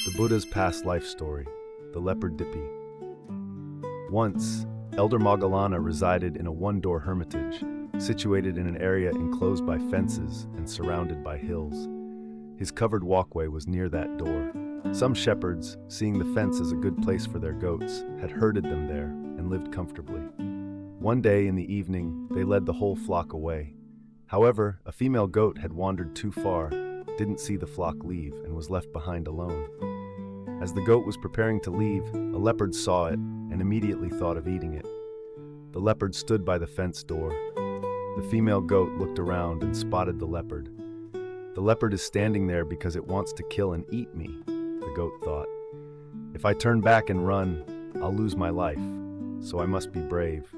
The Buddha's past life story, the Leopard Dipi. Once, Elder Moggallana resided in a one-door hermitage, situated in an area enclosed by fences and surrounded by hills. His covered walkway was near that door. Some shepherds, seeing the fence as a good place for their goats, had herded them there and lived comfortably. One day in the evening, they led the whole flock away. However, a female goat had wandered too far, didn't see the flock leave, and was left behind alone. As the goat was preparing to leave, a leopard saw it and immediately thought of eating it. The leopard stood by the fence door. The female goat looked around and spotted the leopard. The leopard is standing there because it wants to kill and eat me, the goat thought. If I turn back and run, I'll lose my life, so I must be brave.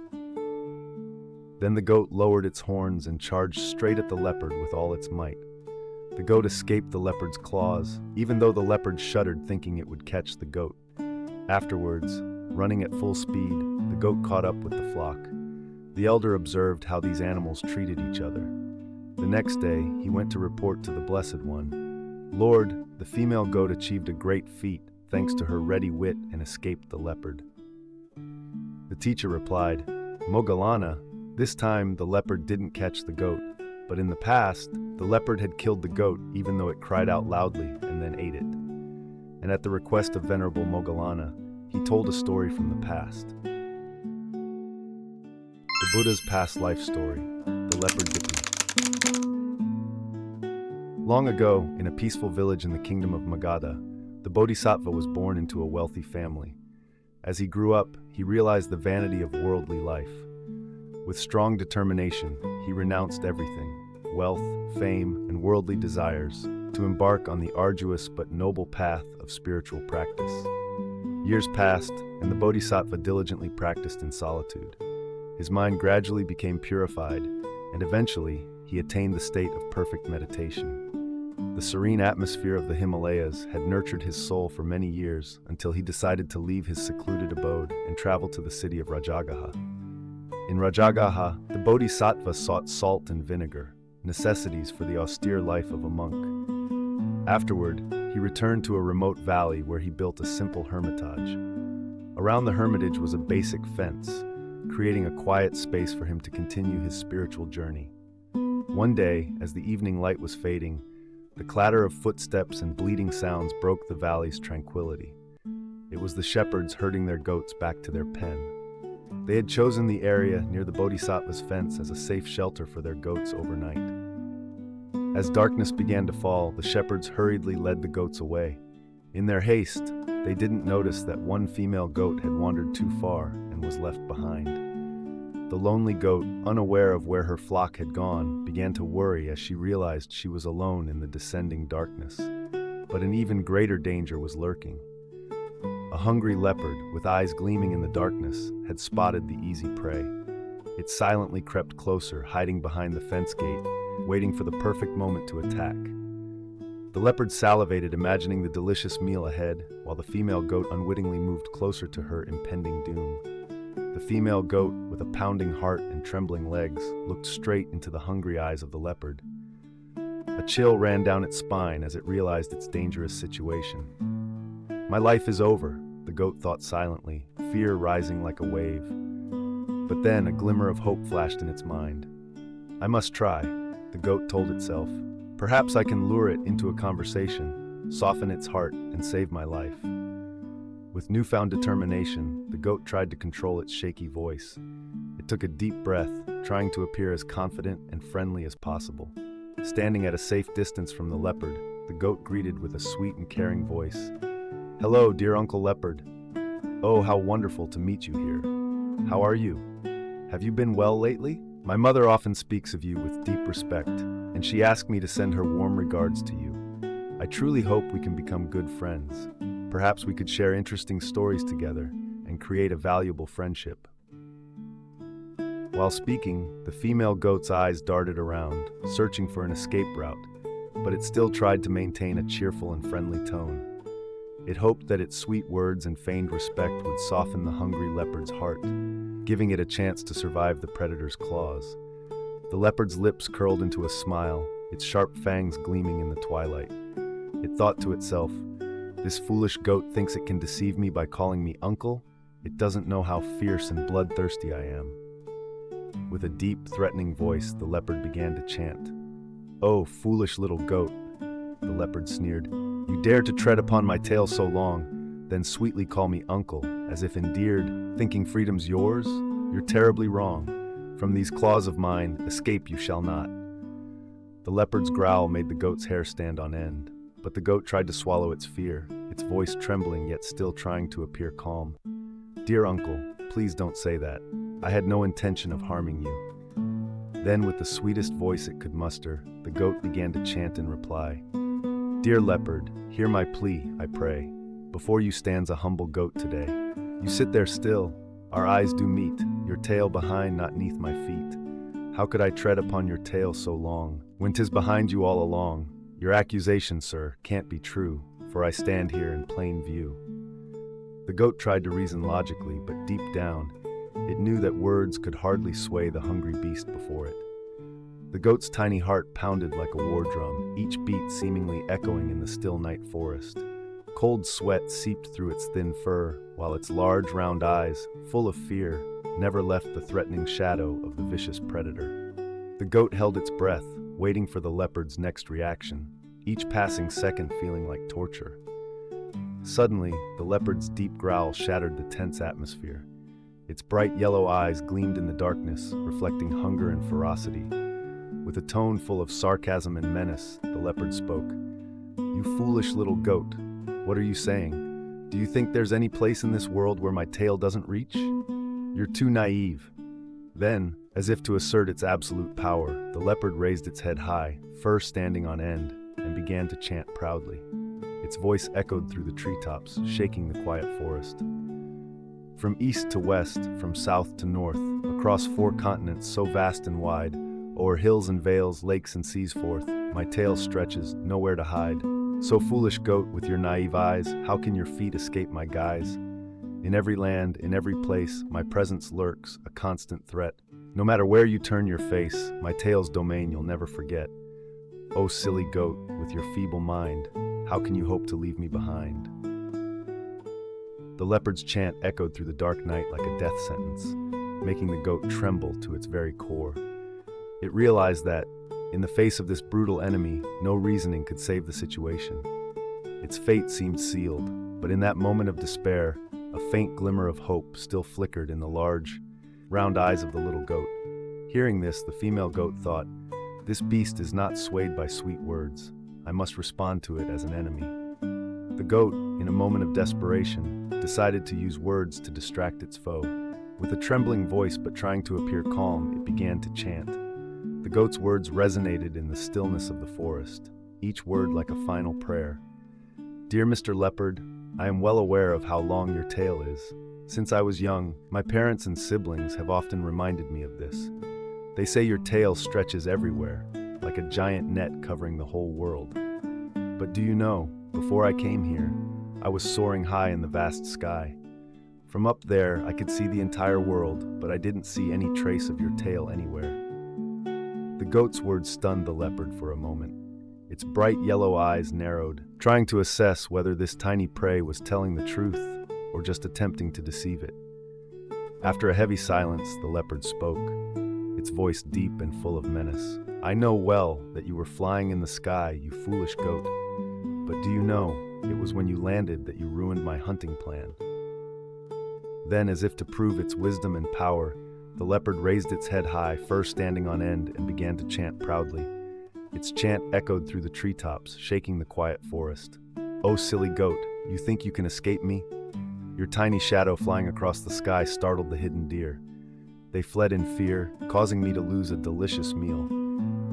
Then the goat lowered its horns and charged straight at the leopard with all its might. The goat escaped the leopard's claws, even though the leopard shuddered thinking it would catch the goat. Afterwards, running at full speed, the goat caught up with the flock. The elder observed how these animals treated each other. The next day, he went to report to the Blessed One. "Lord, the female goat achieved a great feat thanks to her ready wit and escaped the leopard." The teacher replied, "Moggallana, this time the leopard didn't catch the goat, but in the past, the leopard had killed the goat even though it cried out loudly and then ate it." And at the request of Venerable Moggallana, he told a story from the past. The Buddha's past life story, the Leopard Dipi. Long ago, in a peaceful village in the kingdom of Magadha, the Bodhisattva was born into a wealthy family. As he grew up, he realized the vanity of worldly life. With strong determination, he renounced everything, wealth, fame, and worldly desires, to embark on the arduous but noble path of spiritual practice. Years passed, and the Bodhisattva diligently practiced in solitude. His mind gradually became purified, and eventually, he attained the state of perfect meditation. The serene atmosphere of the Himalayas had nurtured his soul for many years until he decided to leave his secluded abode and travel to the city of Rajagaha. In Rajagaha, the Bodhisattva sought salt and vinegar, necessities for the austere life of a monk. Afterward, he returned to a remote valley where he built a simple hermitage. Around the hermitage was a basic fence, creating a quiet space for him to continue his spiritual journey. One day, as the evening light was fading, the clatter of footsteps and bleating sounds broke the valley's tranquility. It was the shepherds herding their goats back to their pen. They had chosen the area near the Bodhisattva's fence as a safe shelter for their goats overnight. As darkness began to fall, the shepherds hurriedly led the goats away. In their haste, they didn't notice that one female goat had wandered too far and was left behind. The lonely goat, unaware of where her flock had gone, began to worry as she realized she was alone in the descending darkness. But an even greater danger was lurking. A hungry leopard, with eyes gleaming in the darkness, had spotted the easy prey. It silently crept closer, hiding behind the fence gate, waiting for the perfect moment to attack. The leopard salivated, imagining the delicious meal ahead, while the female goat unwittingly moved closer to her impending doom. The female goat, with a pounding heart and trembling legs, looked straight into the hungry eyes of the leopard. A chill ran down its spine as it realized its dangerous situation. "My life is over," the goat thought silently, fear rising like a wave. But then a glimmer of hope flashed in its mind. "I must try," the goat told itself. "Perhaps I can lure it into a conversation, soften its heart, and save my life." With newfound determination, the goat tried to control its shaky voice. It took a deep breath, trying to appear as confident and friendly as possible. Standing at a safe distance from the leopard, the goat greeted with a sweet and caring voice. "Hello, dear Uncle Leopard. Oh, how wonderful to meet you here. How are you? Have you been well lately? My mother often speaks of you with deep respect, and she asked me to send her warm regards to you. I truly hope we can become good friends. Perhaps we could share interesting stories together and create a valuable friendship." While speaking, the female goat's eyes darted around, searching for an escape route, but it still tried to maintain a cheerful and friendly tone. It hoped that its sweet words and feigned respect would soften the hungry leopard's heart, giving it a chance to survive the predator's claws. The leopard's lips curled into a smile, its sharp fangs gleaming in the twilight. It thought to itself, This foolish goat thinks it can deceive me by calling me uncle. It doesn't know how fierce and bloodthirsty I am." With a deep, threatening voice, the leopard began to chant. "Oh, foolish little goat," the leopard sneered. "You dare to tread upon my tail so long, then sweetly call me uncle, as if endeared, thinking freedom's yours? You're terribly wrong. From these claws of mine, escape you shall not." The leopard's growl made the goat's hair stand on end, but the goat tried to swallow its fear, its voice trembling yet still trying to appear calm. "Dear uncle, please don't say that. I had no intention of harming you." Then, with the sweetest voice it could muster, the goat began to chant in reply. "Dear leopard, hear my plea, I pray. Before you stands a humble goat today. You sit there still, our eyes do meet, your tail behind, not neath my feet. How could I tread upon your tail so long, when 'tis behind you all along? Your accusation, sir, can't be true, for I stand here in plain view." The goat tried to reason logically, but deep down, it knew that words could hardly sway the hungry beast before it. The goat's tiny heart pounded like a war drum, each beat seemingly echoing in the still night forest. Cold sweat seeped through its thin fur, while its large, round eyes, full of fear, never left the threatening shadow of the vicious predator. The goat held its breath, waiting for the leopard's next reaction, each passing second feeling like torture. Suddenly, the leopard's deep growl shattered the tense atmosphere. Its bright yellow eyes gleamed in the darkness, reflecting hunger and ferocity. With a tone full of sarcasm and menace, the leopard spoke. "You foolish little goat, what are you saying? Do you think there's any place in this world where my tail doesn't reach? You're too naive." Then, as if to assert its absolute power, the leopard raised its head high, fur standing on end, and began to chant proudly. Its voice echoed through the treetops, shaking the quiet forest. "From east to west, from south to north, across 4 continents so vast and wide, o'er hills and vales, lakes and seas forth, my tail stretches, nowhere to hide. So foolish goat, with your naive eyes, how can your feet escape my guise? In every land, in every place, my presence lurks, a constant threat. No matter where you turn your face, my tail's domain you'll never forget. Oh silly goat, with your feeble mind, how can you hope to leave me behind?" The leopard's chant echoed through the dark night like a death sentence, making the goat tremble to its very core. It realized that, in the face of this brutal enemy, no reasoning could save the situation. Its fate seemed sealed, but in that moment of despair, a faint glimmer of hope still flickered in the large, round eyes of the little goat. Hearing this, the female goat thought, "This beast is not swayed by sweet words. I must respond to it as an enemy." The goat, in a moment of desperation, decided to use words to distract its foe. With a trembling voice but trying to appear calm, it began to chant. The goat's words resonated in the stillness of the forest, each word like a final prayer. "Dear Mr. Leopard, I am well aware of how long your tail is. Since I was young, my parents and siblings have often reminded me of this. They say your tail stretches everywhere, like a giant net covering the whole world. But do you know, before I came here, I was soaring high in the vast sky. From up there, I could see the entire world, but I didn't see any trace of your tail anywhere." The goat's words stunned the leopard for a moment. Its bright yellow eyes narrowed, trying to assess whether this tiny prey was telling the truth or just attempting to deceive it. After a heavy silence, the leopard spoke, its voice deep and full of menace. "I know well that you were flying in the sky, you foolish goat. But do you know, it was when you landed that you ruined my hunting plan." Then, as if to prove its wisdom and power, the leopard raised its head high, fur standing on end, and began to chant proudly. Its chant echoed through the treetops, shaking the quiet forest. "Oh silly goat, you think you can escape me? Your tiny shadow flying across the sky startled the hidden deer. They fled in fear, causing me to lose a delicious meal.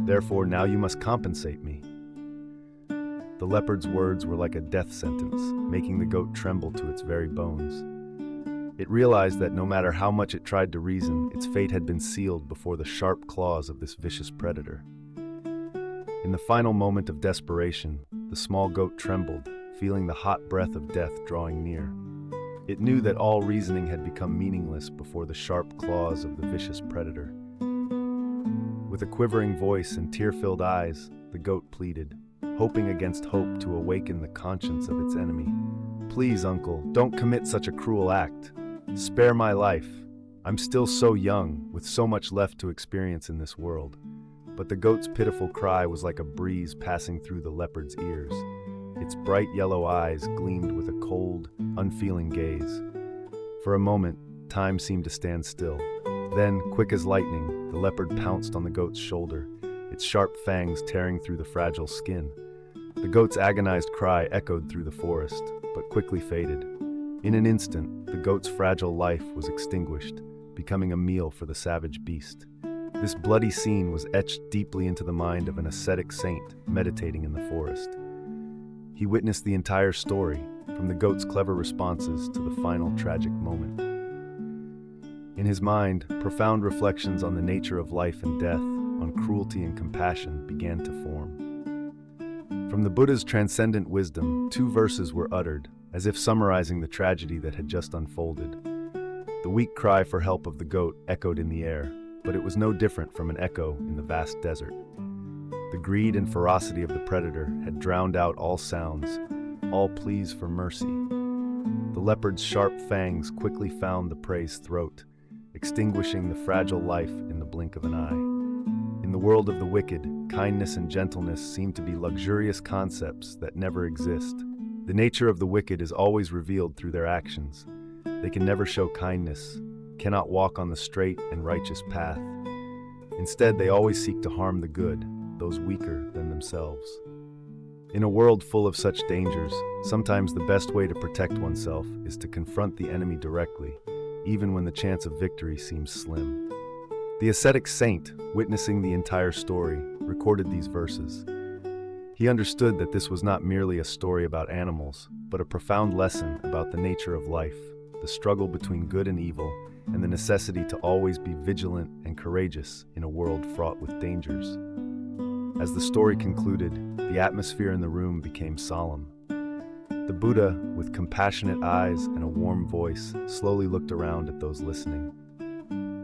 Therefore, now you must compensate me." The leopard's words were like a death sentence, making the goat tremble to its very bones. It realized that no matter how much it tried to reason, its fate had been sealed before the sharp claws of this vicious predator. In the final moment of desperation, the small goat trembled, feeling the hot breath of death drawing near. It knew that all reasoning had become meaningless before the sharp claws of the vicious predator. With a quivering voice and tear-filled eyes, the goat pleaded, hoping against hope to awaken the conscience of its enemy. "Please, uncle, don't commit such a cruel act. Spare my life. I'm still so young, with so much left to experience in this world." But the goat's pitiful cry was like a breeze passing through the leopard's ears. Its bright yellow eyes gleamed with a cold, unfeeling gaze. For a moment, time seemed to stand still. Then, quick as lightning, the leopard pounced on the goat's shoulder, its sharp fangs tearing through the fragile skin. The goat's agonized cry echoed through the forest, but quickly faded. In an instant, the goat's fragile life was extinguished, becoming a meal for the savage beast. This bloody scene was etched deeply into the mind of an ascetic saint meditating in the forest. He witnessed the entire story, from the goat's clever responses to the final tragic moment. In his mind, profound reflections on the nature of life and death, on cruelty and compassion, began to form. From the Buddha's transcendent wisdom, 2 verses were uttered, as if summarizing the tragedy that had just unfolded. The weak cry for help of the goat echoed in the air, but it was no different from an echo in the vast desert. The greed and ferocity of the predator had drowned out all sounds, all pleas for mercy. The leopard's sharp fangs quickly found the prey's throat, extinguishing the fragile life in the blink of an eye. In the world of the wicked, kindness and gentleness seem to be luxurious concepts that never exist. The nature of the wicked is always revealed through their actions. They can never show kindness, cannot walk on the straight and righteous path. Instead, they always seek to harm the good, those weaker than themselves. In a world full of such dangers, sometimes the best way to protect oneself is to confront the enemy directly, even when the chance of victory seems slim. The ascetic saint, witnessing the entire story, recorded these verses. He understood that this was not merely a story about animals, but a profound lesson about the nature of life, the struggle between good and evil, and the necessity to always be vigilant and courageous in a world fraught with dangers. As the story concluded, the atmosphere in the room became solemn. The Buddha, with compassionate eyes and a warm voice, slowly looked around at those listening.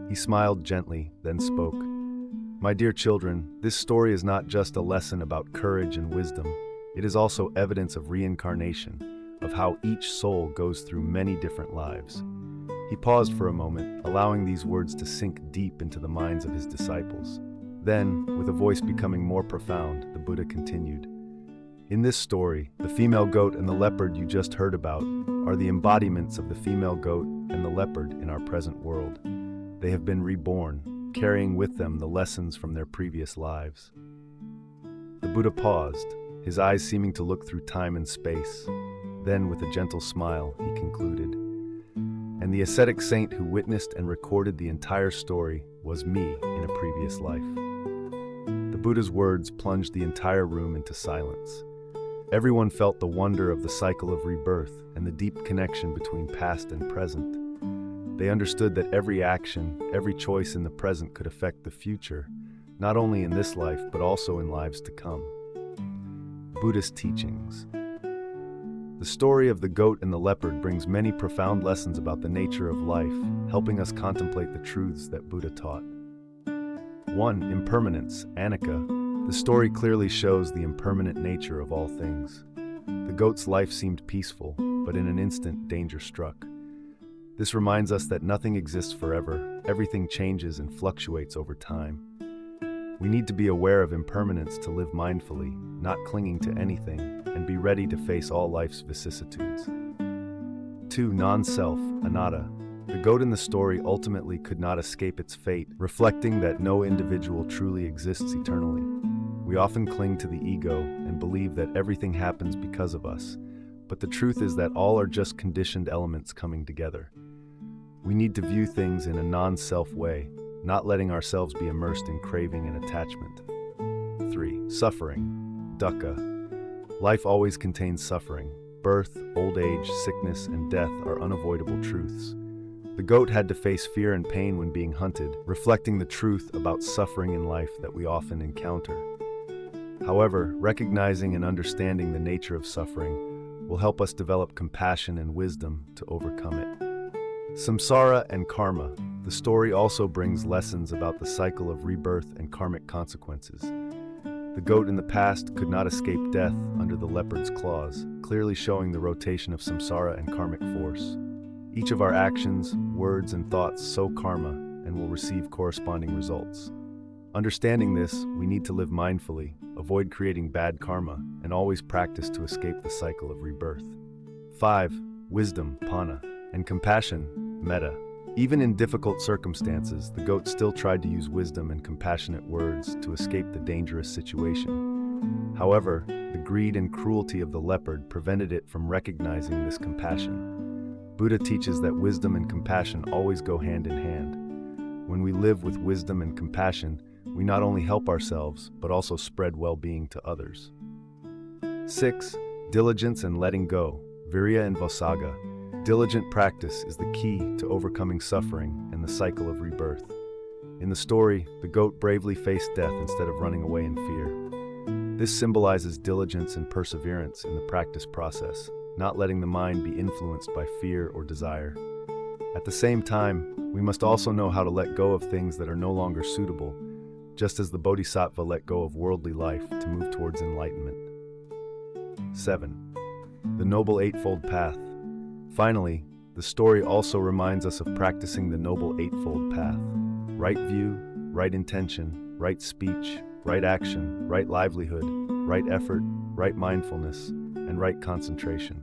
He smiled gently, then spoke. "My dear children, this story is not just a lesson about courage and wisdom. It is also evidence of reincarnation, of how each soul goes through many different lives." He paused for a moment, allowing these words to sink deep into the minds of his disciples. Then, with a voice becoming more profound, the Buddha continued. "In this story, the female goat and the leopard you just heard about are the embodiments of the female goat and the leopard in our present world. They have been reborn, carrying with them the lessons from their previous lives." The Buddha paused, his eyes seeming to look through time and space. Then, with a gentle smile, he concluded, "And the ascetic saint who witnessed and recorded the entire story was me in a previous life." The Buddha's words plunged the entire room into silence. Everyone felt the wonder of the cycle of rebirth and the deep connection between past and present. They understood that every action, every choice in the present could affect the future, not only in this life but also in lives to come. Buddhist teachings. The story of the goat and the leopard brings many profound lessons about the nature of life, helping us contemplate the truths that Buddha taught. 1. Impermanence, anicca. The story clearly shows the impermanent nature of all things. The goat's life seemed peaceful, but in an instant danger struck. This reminds us that nothing exists forever, everything changes and fluctuates over time. We need to be aware of impermanence to live mindfully, not clinging to anything, and be ready to face all life's vicissitudes. 2. Non-self, anatta. The goat in the story ultimately could not escape its fate, reflecting that no individual truly exists eternally. We often cling to the ego and believe that everything happens because of us, but the truth is that all are just conditioned elements coming together. We need to view things in a non-self way, not letting ourselves be immersed in craving and attachment. 3. Suffering, dukkha. Life always contains suffering. Birth, old age, sickness, and death are unavoidable truths. The goat had to face fear and pain when being hunted, reflecting the truth about suffering in life that we often encounter. However, recognizing and understanding the nature of suffering will help us develop compassion and wisdom to overcome it. Samsara and karma. The story also brings lessons about the cycle of rebirth and karmic consequences. The goat in the past could not escape death under the leopard's claws, clearly showing the rotation of samsara and karmic force. Each of our actions, words, and thoughts sow karma and will receive corresponding results. Understanding this, we need to live mindfully, avoid creating bad karma, and always practice to escape the cycle of rebirth. 5. Wisdom, pana, and compassion, metta. Even in difficult circumstances, the goat still tried to use wisdom and compassionate words to escape the dangerous situation. However, the greed and cruelty of the leopard prevented it from recognizing this compassion. Buddha teaches that wisdom and compassion always go hand in hand. When we live with wisdom and compassion, we not only help ourselves, but also spread well-being to others. 6. Diligence and letting go, virya and vasaga. Diligent practice is the key to overcoming suffering and the cycle of rebirth. In the story, the goat bravely faced death instead of running away in fear. This symbolizes diligence and perseverance in the practice process, not letting the mind be influenced by fear or desire. At the same time, we must also know how to let go of things that are no longer suitable, just as the bodhisattva let go of worldly life to move towards enlightenment. 7. The Noble Eightfold Path. Finally, the story also reminds us of practicing the Noble Eightfold Path. Right view, right intention, right speech, right action, right livelihood, right effort, right mindfulness, and right concentration.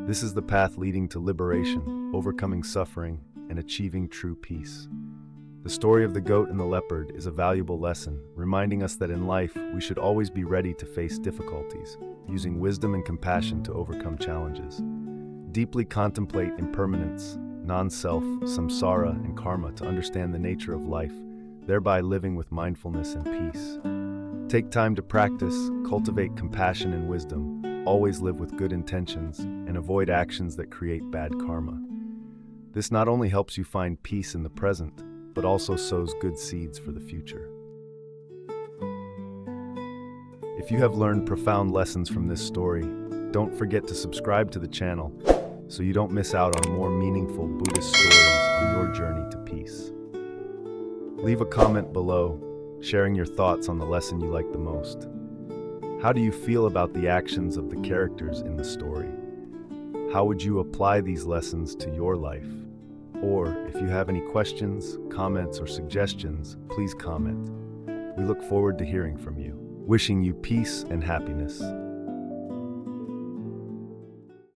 This is the path leading to liberation, overcoming suffering, and achieving true peace. The story of the goat and the leopard is a valuable lesson, reminding us that in life we should always be ready to face difficulties, using wisdom and compassion to overcome challenges. Deeply contemplate impermanence, non-self, samsara, and karma to understand the nature of life, thereby living with mindfulness and peace. Take time to practice, cultivate compassion and wisdom, always live with good intentions, and avoid actions that create bad karma. This not only helps you find peace in the present, but also sows good seeds for the future. If you have learned profound lessons from this story, don't forget to subscribe to the channel so you don't miss out on more meaningful Buddhist stories on your journey to peace. Leave a comment below, sharing your thoughts on the lesson you like the most. How do you feel about the actions of the characters in the story? How would you apply these lessons to your life? Or if you have any questions, comments, or suggestions, please comment. We look forward to hearing from you. Wishing you peace and happiness.